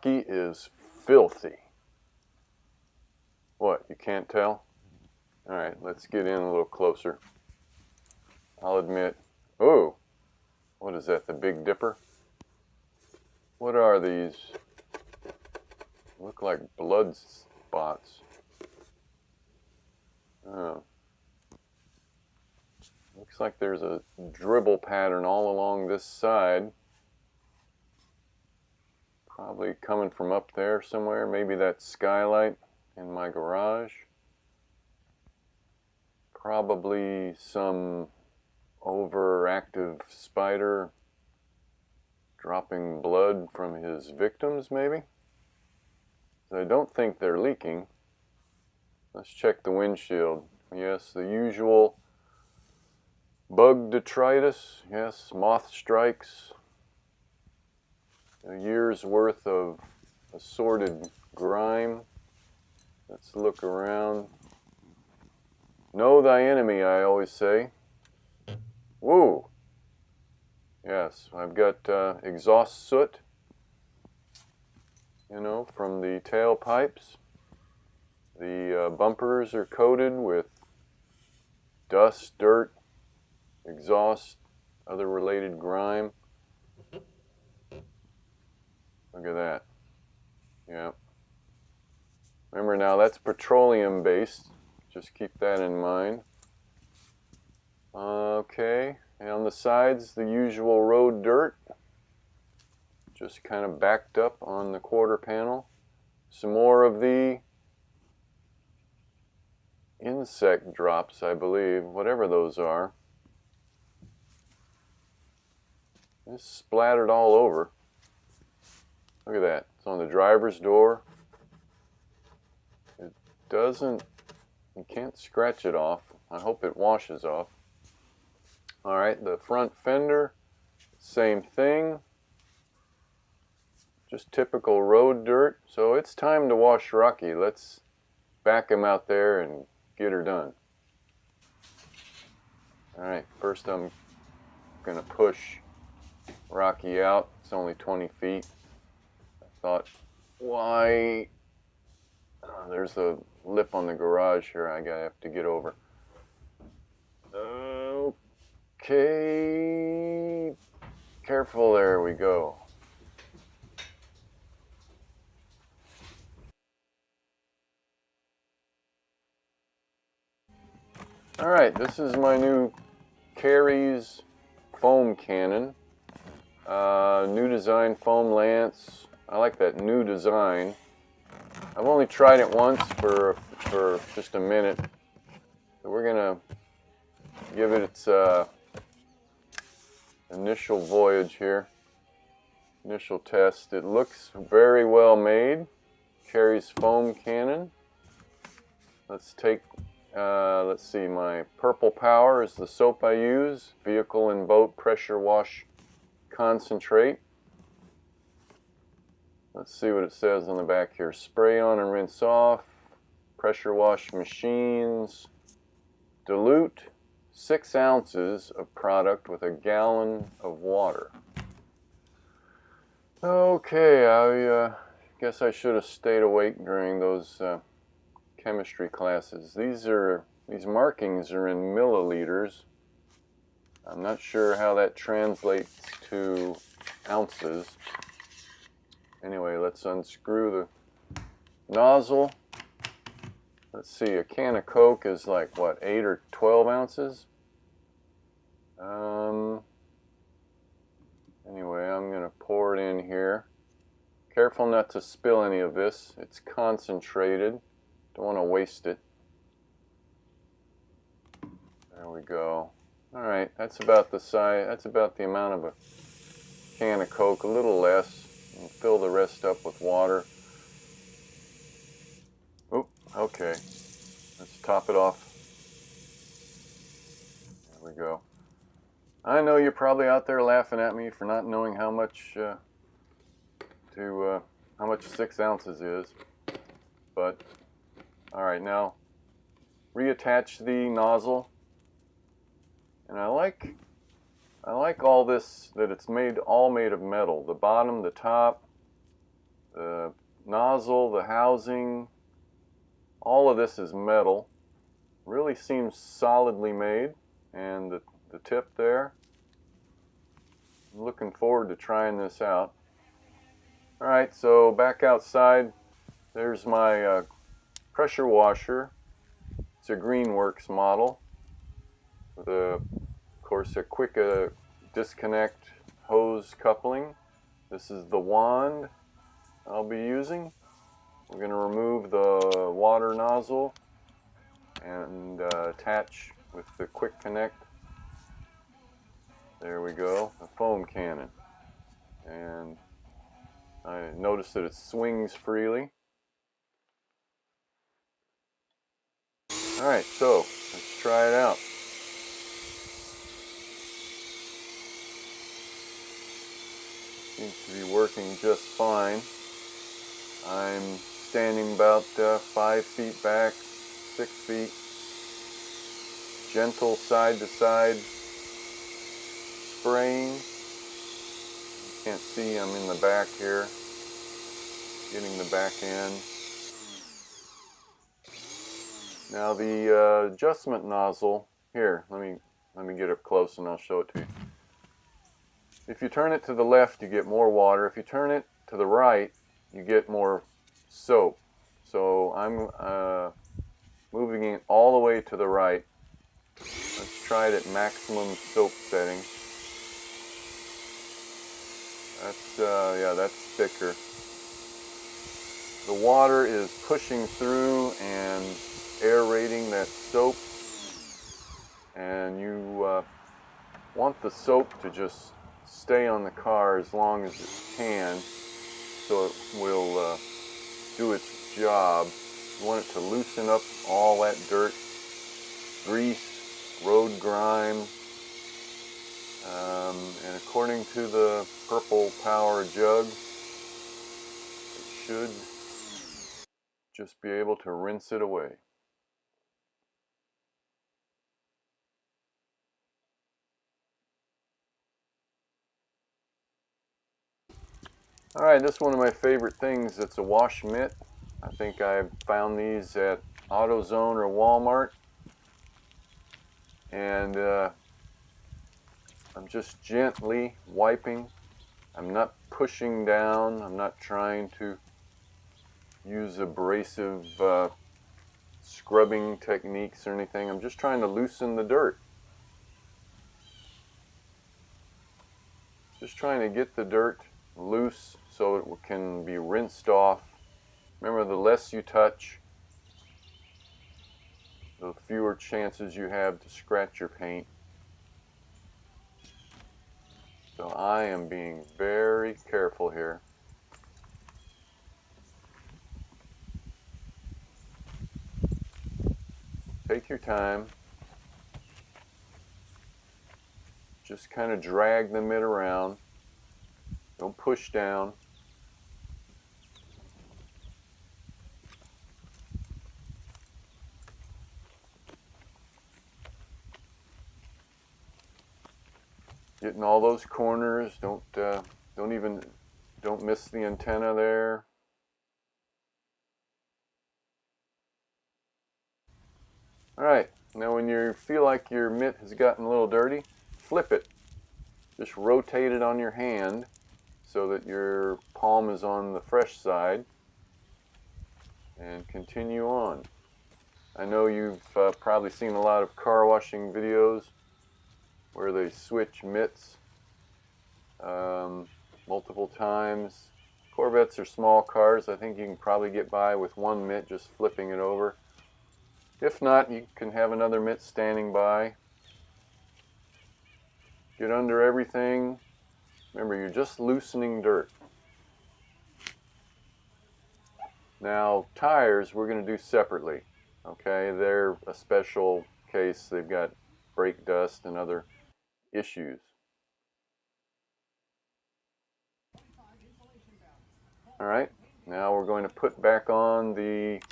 Rokke is filthy. What, you can't tell? Alright, let's get in a little closer. I'll admit, oh, what is that, the Big Dipper? What are these? Look like blood spots. Oh. Looks like there's a dribble pattern all along this side. Probably coming from up there somewhere. Maybe that skylight in my garage. Probably some overactive spider dropping blood from his victims, maybe? I don't think they're leaking. Let's check the windshield. Yes, the usual bug detritus. Yes, moth strikes. A year's worth of assorted grime. Let's look around. Know thy enemy, I always say. Woo! Yes, I've got exhaust soot, you know, from the tailpipes. The bumpers are coated with dust, dirt, exhaust, other related grime. Look at that. Yeah. Remember now, that's petroleum based. Just keep that in mind. Okay, and on the sides, the usual road dirt. Just kind of backed up on the quarter panel. Some more of the insect drops, I believe, whatever those are. Just splattered all over. Look at that. It's on the driver's door. It doesn't, you can't scratch it off. I hope it washes off. Alright, the front fender, same thing. Just typical road dirt. So it's time to wash Rokke. Let's back him out there and get her done. Alright, first I'm going to push Rokke out. It's only 20 feet. I thought, why? There's a lip on the garage here I have to get over. Okay. Careful, there we go. Alright, this is my new Carey's foam cannon. New design foam lance. I like that new design. I've only tried it once for just a minute. So we're going to give it its initial voyage here. Initial test. It looks very well made. Carey's foam cannon. Let's take, let's see, my Purple Power is the soap I use. Vehicle and boat pressure wash concentrate. Let's see what it says on the back here. Spray on and rinse off. Pressure wash machines. Dilute 6 ounces of product with a gallon of water. Okay, I guess I should have stayed awake during those chemistry classes. These markings are in milliliters. I'm not sure how that translates to ounces. Anyway, let's unscrew the nozzle. Let's see, a can of Coke is like, what, 8 or 12 ounces? Anyway, I'm going to pour it in here. Careful not to spill any of this. It's concentrated. Don't want to waste it. There we go. Alright, that's about the size, that's about the amount of a can of Coke, a little less. And fill the rest up with water. Oop, okay. Let's top it off. There we go. I know you're probably out there laughing at me for not knowing how much how much 6 ounces is. But alright, now reattach the nozzle. And I like all this, that it's all made of metal. The bottom, the top, The nozzle, the housing, all of this is metal. Really seems solidly made. And the tip there. I'm looking forward to trying this out. Alright, so back outside, there's my pressure washer. It's a Greenworks model with, of course, a quick disconnect hose coupling. This is the wand I'll be using. We're going to remove the water nozzle and attach with the quick connect. There we go, a foam cannon. And I notice that it swings freely. Alright, so let's try it out. Seems to be working just fine. I'm standing about 5 feet back, 6 feet. Gentle side to side spraying. You can't see, I'm in the back here, getting the back end. Now the adjustment nozzle, here, let me get up close and I'll show it to you. If you turn it to the left, you get more water. If you turn it to the right, you get more soap. So I'm moving it all the way to the right. Let's try it at maximum soap setting. That's yeah, that's thicker. The water is pushing through and aerating that soap, and you want the soap to just stay on the car as long as it can, so it will do its job. You want it to loosen up all that dirt, grease, road grime, and according to the Purple Power jug, it should just be able to rinse it away. Alright, this is one of my favorite things. It's a wash mitt. I think I've found these at AutoZone or Walmart. And I'm just gently wiping. I'm not pushing down. I'm not trying to use abrasive scrubbing techniques or anything. I'm just trying to loosen the dirt. Just trying to get the dirt loose so it can be rinsed off. Remember, the less you touch, the fewer chances you have to scratch your paint. So I am being very careful here. Take your time. Just kind of drag the mitt around. Don't push down. Getting all those corners. Don't miss the antenna there. Alright, now when you feel like your mitt has gotten a little dirty, flip it. Just rotate it on your hand so that your palm is on the fresh side, and continue on. I know you've probably seen a lot of car washing videos where they switch mitts multiple times. Corvettes are small cars. I think you can probably get by with one mitt just flipping it over. If not, you can have another mitt standing by. Get under everything. Remember, you're just loosening dirt. Now, tires we're going to do separately. Okay, they're a special case. They've got brake dust and other issues. Alright, now we're going to put back on the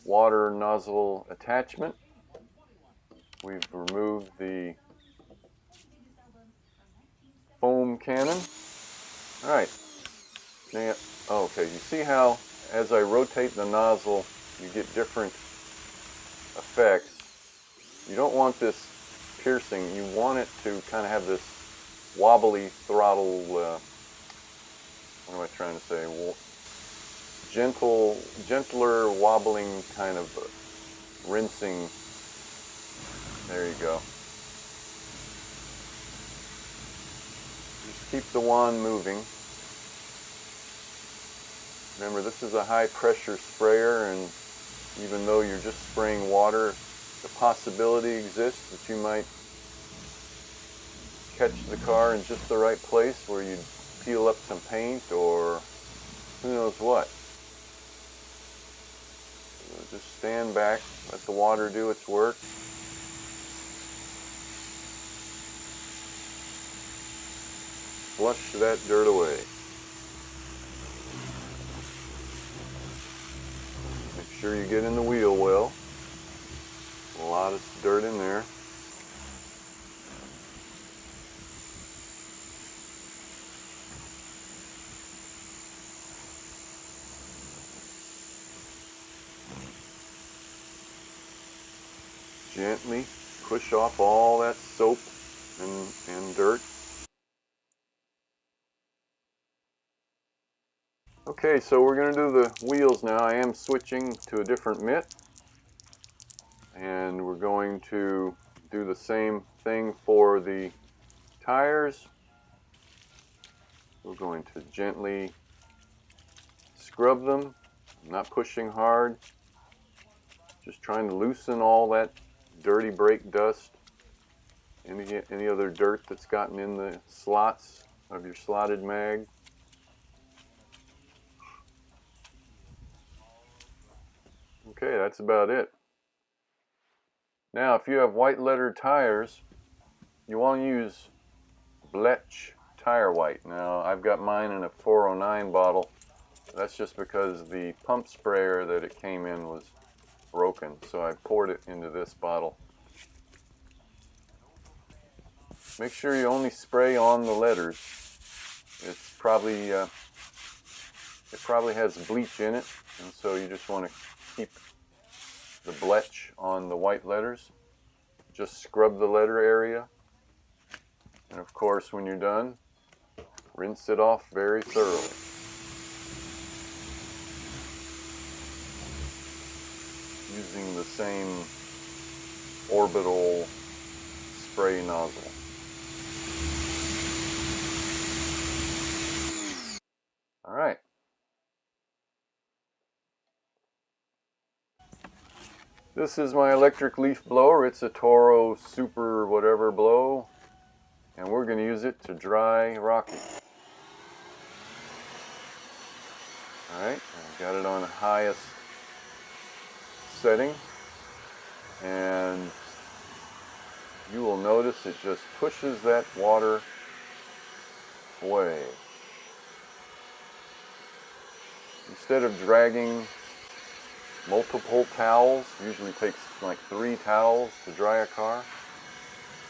water nozzle attachment. We've removed the foam cannon. Alright, now Oh, okay, you see how as I rotate the nozzle, you get different effects. You don't want this piercing. You want it to kind of have this wobbly throttle, what am I trying to say? Gentler wobbling kind of rinsing. There you go. Just keep the wand moving. Remember, this is a high pressure sprayer, and even though you're just spraying water, the possibility exists that you might catch the car in just the right place where you'd peel up some paint or who knows what. So just stand back, let the water do its work. Flush that dirt away. Make sure you get in the wheel well. A lot of dirt in there. Gently push off all that soap and dirt. Okay, so we're going to do the wheels now. I am switching to a different mitt, and we're going to do the same thing for the tires. We're going to gently scrub them, not pushing hard, just trying to loosen all that dirty brake dust, any other dirt that's gotten in the slots of your slotted mag. Okay, that's about it. Now, if you have white lettered tires, you want to use Blech tire white. Now, I've got mine in a 409 bottle. That's just because the pump sprayer that it came in was broken, so I poured it into this bottle. Make sure you only spray on the letters. It probably has bleach in it, and so you just want to keep the Blech on the white letters. Just scrub the letter area, and of course when you're done, rinse it off very thoroughly. Using the same orbital spray nozzle. Alright. This is my electric leaf blower. It's a Toro Super whatever blow, and we're going to use it to dry Rokke. Alright, I've got it on the highest setting, and you will notice it just pushes that water away. Instead of dragging multiple towels, usually takes like 3 towels to dry a car.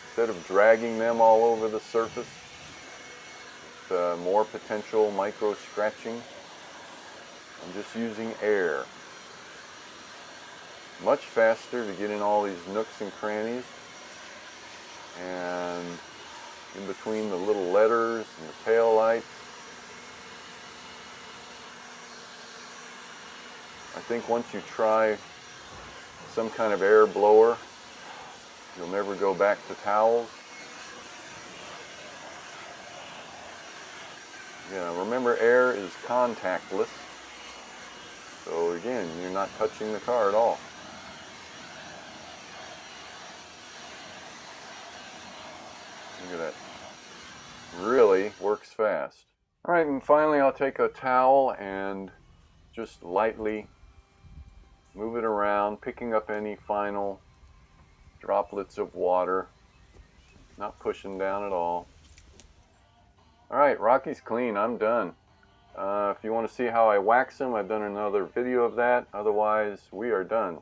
Instead of dragging them all over the surface with more potential micro scratching, I'm just using air. Much faster to get in all these nooks and crannies, and in between the little letters and the tail lights. I think once you try some kind of air blower, you'll never go back to towels. Yeah, remember, air is contactless. So again, you're not touching the car at all. Look at that. Really works fast. Alright, and finally I'll take a towel and just lightly move it around, picking up any final droplets of water, not pushing down at all. Alright, Rocky's clean. I'm done. If you want to see how I wax them, I've done another video of that. Otherwise, we are done.